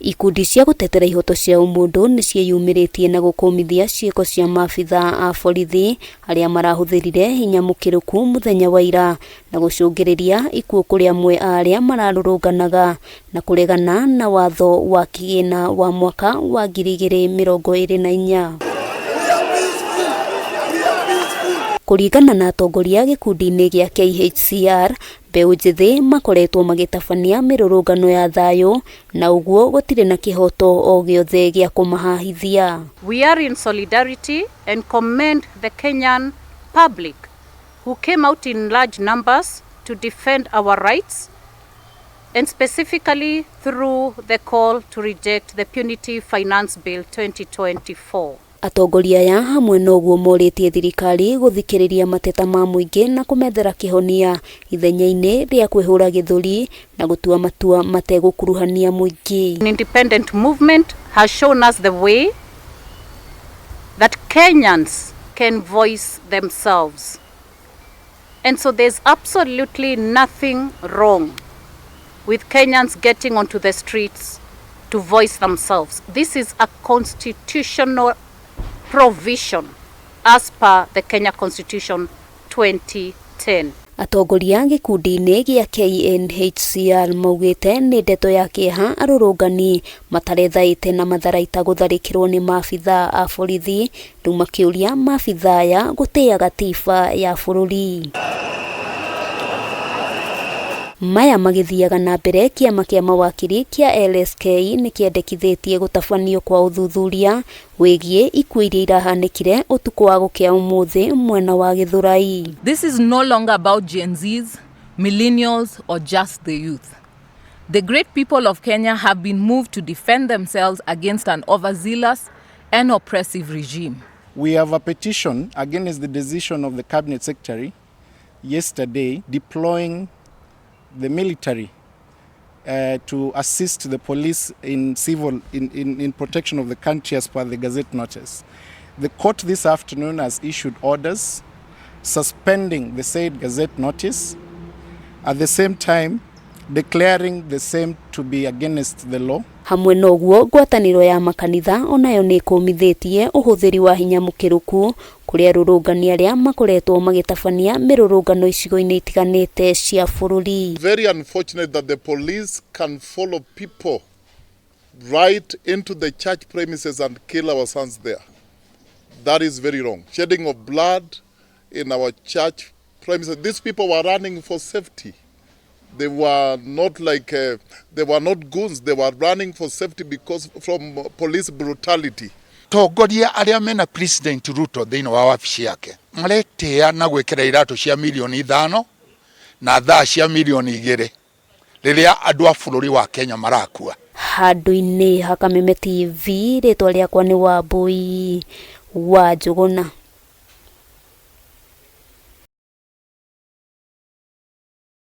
Ikundi cia gutetera ihoto cia umundu ni cieyumiritie na gukumithia ciiko cia maabitha a borithi aria marahuthirire hinya mukiruku muthenya wa ira na gucungiriria ikuo kuri amwe aria mararurunganaga na kuregana na watho wa kigina wa mwaka wa 2024. Kuringana na atongoria gikundi-ini gia KHCR, MBEU njithi makoretwo magitabania mirurungano ya thayo na uguo gutire na kihoto o giothe gia kumahahithia. We are in solidarity and commend the Kenyan public who came out in large numbers to defend our rights, and specifically through the call to reject the Punitive Finance Bill 2024. Atongoria ya hamwe noguo moritie thirikari guthikiriria mateta ma muingi na kumethera kihonia ithenya-ini ria kwihura githuri na gutua matua mategukuruhania muingi. An independent movement has shown us the way that Kenyans can voice themselves, and so there's absolutely nothing wrong with Kenyans getting onto the streets to voice themselves. This is a constitutional provision as per the Kenya Constitution 2010. Atongoria gikundi-ini gia KNHCR maugite ni ndeto ya kieha arurungani matarethaite na matharaita gutharikirwo ni maabitha a borithi, riu makiuria maabitha ya gutia gatiba ya bururi. Maya magithiaga na mbere kiama kia mawakiri kia LSK ni kiendekithitie gutabanio kwa uthuthuria wigie ikuo iria irahanikire utuku wa gukia umuthi mwena wa Githurai. This is no longer about Gen Zs, millennials or just the youth. The great people of Kenya have been moved to defend themselves against an overzealous and oppressive regime. We have a petition against the decision of the Cabinet Secretary yesterday deploying the military to assist the police in protection of the country as per the Gazette notice. The court this afternoon has issued orders suspending the said Gazette notice, at the same time declaring the same to be against the law. Hamwe noguo ngwataniro ya makanitha onayo ni kumithitie uhuthiri wa hinya mukiruku kuria rurungani aria makoretwo magitabania mirurungano icigo-ini itiganite cia bururi. Very unfortunate that the police can follow people right into the church premises and kill our sons there. That is very wrong. Shedding of blood in our church premises. These people were running for safety. They were not like they were not goons. They were running for safety because from police brutality. Tongoria aria mena President Ruto thini wa wabici yake maretea na gwikira irato cia milioni 5 na thaa cia milioni 2 riria andu a bururi wa Kenya marakua. Handu-ini ha Kameme TV ritwa riakwa ni Wambui wa Njuguna.